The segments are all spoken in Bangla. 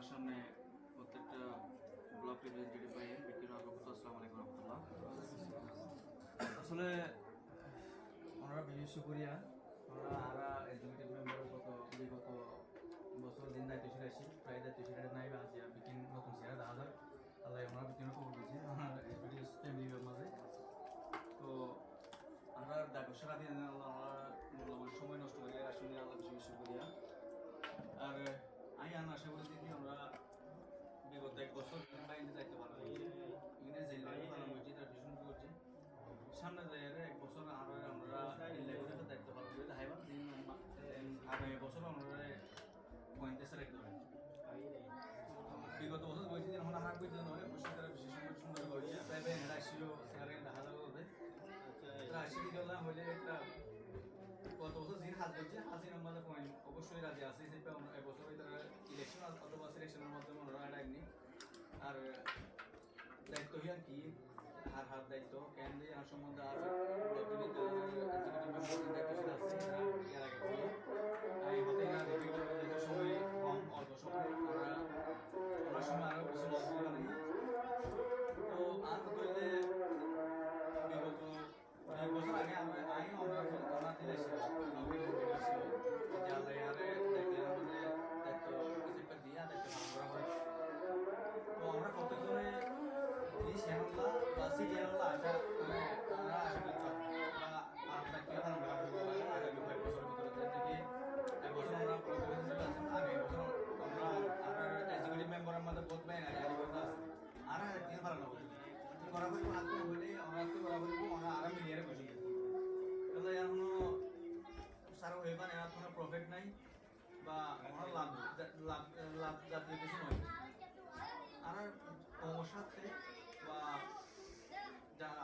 আমার সামনে প্রত্যেকটা ব্লক রিপ্রেজেন্টেটিভ ভাই বিক্রি আসসালামু আলাইকুম রহমতুল্লাহ। আসলে ওনারা বিশেষ শুক্রিয়া আমরা আরা এক্সিকিউটিভ মেম্বার বিগত বছর দিন দায়িত্বশীল আছি প্রায় দায়িত্বশীল নাই বা আছে বিকিন নতুন চেহারা দেখা যাক আল্লাহ ওনার বিকিন খবর দিয়েছি আমার এক্সিকিউটিভ ফ্যামিলির মাঝে। তো আমরা ডাক্তার সারা দিন আল্লাহ মূল্যবান সময় নষ্ট করি আসলে আল্লাহ বিশেষ শুক্রিয়া। আর আমি আশা করছি কি আমরা বিগত এক বছর বাইরে যাইতে পারবো ইংরেজ জেলায় ভালো হয়েছি তার ভীষণ করছি সামনে যাই এক বছর আরো আমরা লেভেলে দায়িত্ব পালন করে হাইবার আগামী বছর আমরা পয়েন্টে সেলেক্ট করি। বিগত বছর বলছি যে এখন আমার বইতে নয় অবশ্যই তারা বিশেষ সুন্দর করেছে তাই এরা আসছিল সেখানে দেখা যাবে তারা আসি গেলাম হইলে একটা গত বছর দিন হাজ করছে হাসিন আমাদের পয়েন্ট অবশ্যই রাজি আছে এবছর তারা ইলেকশন অথবা সিলেকশনের মাধ্যমে ওনারা ডাকনি। আর দায়িত্ব হিয়ান কি হার হার দায়িত্ব কেন দিয়ে আমার সম্বন্ধে আর দায়িত্বশীল আছে এর আগে এই হতে না যেহেতু সময় কম অল্প সময় ওনার সময় আরও বেশি লস করে পারি। তো আর করলে বিগত 2 বছর আগে আমরা দিলে যে আল্লাহ আরে আমাদের দায়িত্ব কিছু দিয়ে দায়িত্ব পালন করা হয়। তো আমরা প্রত্যেকজনে এই চ্যানেলটা বা সি চ্যানেলটা আসা মানে আমরা আসলে বা আপনার কি পালন করা হবে আগামী 5 বছরের ভিতরে থেকে এক বছর আমরা আগামী বছর আমরা আপনার এক্সিকিউটিভ মেম্বারের মধ্যে বহুত ব্যাংক আছে আর তিন পালন হবে করা হইব হাত করে হইলে আমরা করা হইব আমরা আরাম মিলিয়ে বসে তাহলে এখনো সারা হয়ে পারে এর কোনো প্রফিট নাই বা আমার লাভ লাভ জাতীয় কিছু নয়। আর সমস্যাতে বা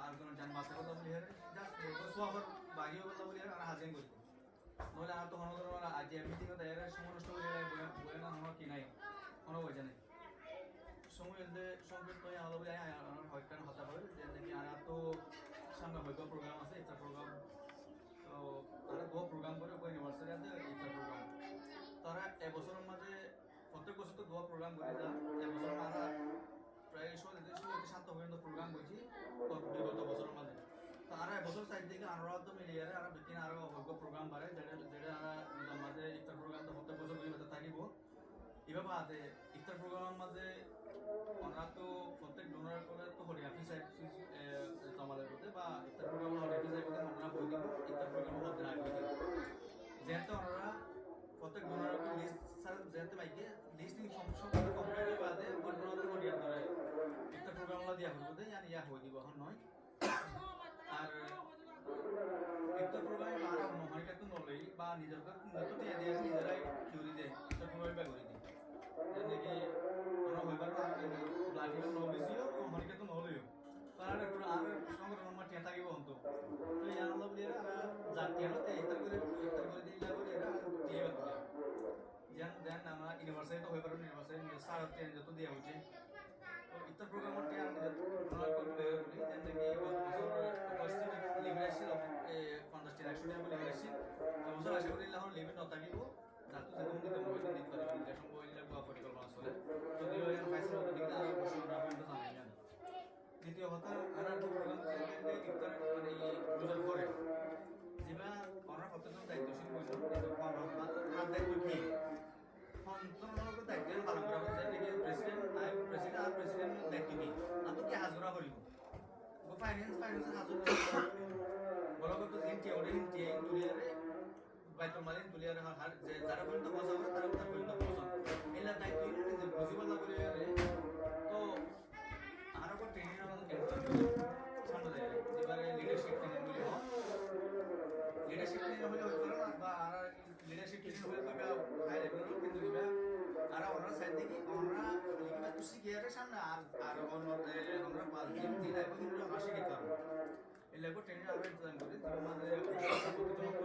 আর কোনো যান বাঁচার কথা বলি জাস্ট সোয়াফার বাগিয়ে কথা বলি আর হাজির করি নইলে আর তো মনে করো আজ মিটিংয়ে তাই সময় নষ্ট করে বলে না আমার কি নাই কোনো বোঝা নেই সময় এলে সংকেত করে আলাদা বলে আমার হয়কান হতে পারে যে নাকি আর তো সামনে হয়তো প্রোগ্রাম আছে একটা প্রোগ্রাম তো তারা গো প্রোগ্রাম করে ওই ইউনিভার্সিটি আছে একটা প্রোগ্রাম তারা এবছরের মাঝে প্রত্যেক বছর তো দোয়া প্রোগ্রাম করে যা এবছর আমরা প্রায় 7 পর্যন্ত প্রোগ্রাম করছি বিগত বছরের মাঝে। তো আর এবছর সাইড থেকে আমরা তো মিলিয়ে আর বিকিন আরও অভিজ্ঞ প্রোগ্রাম বাড়ে যেটা আমরা মাঝে ইফতার প্রোগ্রাম তো প্রত্যেক বছর করে থাকিব এভাবে আছে ইফতার প্রোগ্রামের মাঝে আমরা তো প্রত্যেক ডোনার করে তো হরি হাফিজ সাহেব জমাদের করতে বা ইফতার প্রোগ্রাম হরি হাফিজ সাহেব আমরা বই দিব ইফতার প্রোগ্রাম হতে আগে যেহেতু আমরা প্রত্যেক ডোনার লিস্ট স্যার যেহেতু বাইকে লিস্টিং সম্পূর্ণ কমপ্লিট হয়ে বাদে ডোনারদের হরিয়া ধরে ইফতার প্রোগ্রামগুলো দিয়া হইব দেয় আর ইয়া হয়ে দিব এখন নয়। আর ইফতার প্রোগ্রামে আর মহারিকা তো নলেই বা নিজেদের নেতো দিয়ে দিয়ে নিজেরাই থিওরি দেয় ইফতার প্রোগ্রামে বা করে দিই যেনেকি আমরা হইবার ব্লাডিও নবেছিও মহারিকা তো নলেও তার আর সংগ্রহ নম্বর টিয়া থাকিব অন্ত তো ইয়ার লব দিয়ে জাতীয় হতে ইফতার করে দিই যা করে এরা টিয়া করে যেন দেন আমরা ইউনিভার্সিটি তো হইবার ইউনিভার্সিটি সার টিয়া যত দেওয়া হচ্ছে তো ইফতার প্রোগ্রামের টিয়া আমরা করতে বলি দেন নাকি বছর উপস্থিত লিমিটেশন ফান্ডাস্টিক অ্যাকশন বলে লিমিটেশন তো বছর আশা করি এখন লিমিট ন থাকিব যাতে যেমন দিতে মোবাইল দিতে পারি লিমিটেশন বইলে বা পরিকল্পনা চলে যদিও এর ফাইসল হতে দিকে আর বছর আমরা পর্যন্ত জানাই না। দ্বিতীয় কথা আর একটা প্রোগ্রাম ইফতার মানে রোজার পরে যেটা আমরা প্রত্যেকজন দায়িত্বশীল বলছি হাত দায়িত্ব কি সন্তরণকে দায়িত্ব পালন করা হচ্ছে নাকি প্রেসিডেন্ট আর প্রেসিডেন্টের দায়িত্ব কি আমি কি হাজরা করিব ফাইন্যান্সের হাজর বলগত জিনটি ওরে হিনটি তুলিয়ারে বাইতুল মালিন তুলিয়ারে হার যে যারা পর্যন্ত বসা করে তারা পর্যন্ত বসা এলা দায়িত্ব নিজে বুঝিব না করে তো আর একটা ট্রেনিং সামনে দেয় যেবারে লিডারশিপ ট্রেনিং গুলি হয় লিডারশিপ ট্রেনিং হলে হইতো না বা আর লিডারশিপ ট্রেনিং হলে তো হাই লেভেলের কিন্তু দিবে আর ওনারা সাইড থেকে ওনারা লিখবা তো শিখিয়ে সামনে আর আমরা 5 দিন দিন আগে কিন্তু আমরা শিখতে পারবো এই লেগো ট্রেনিং আমরা ইনক্লুড করি যেমন আমাদের প্রতিজন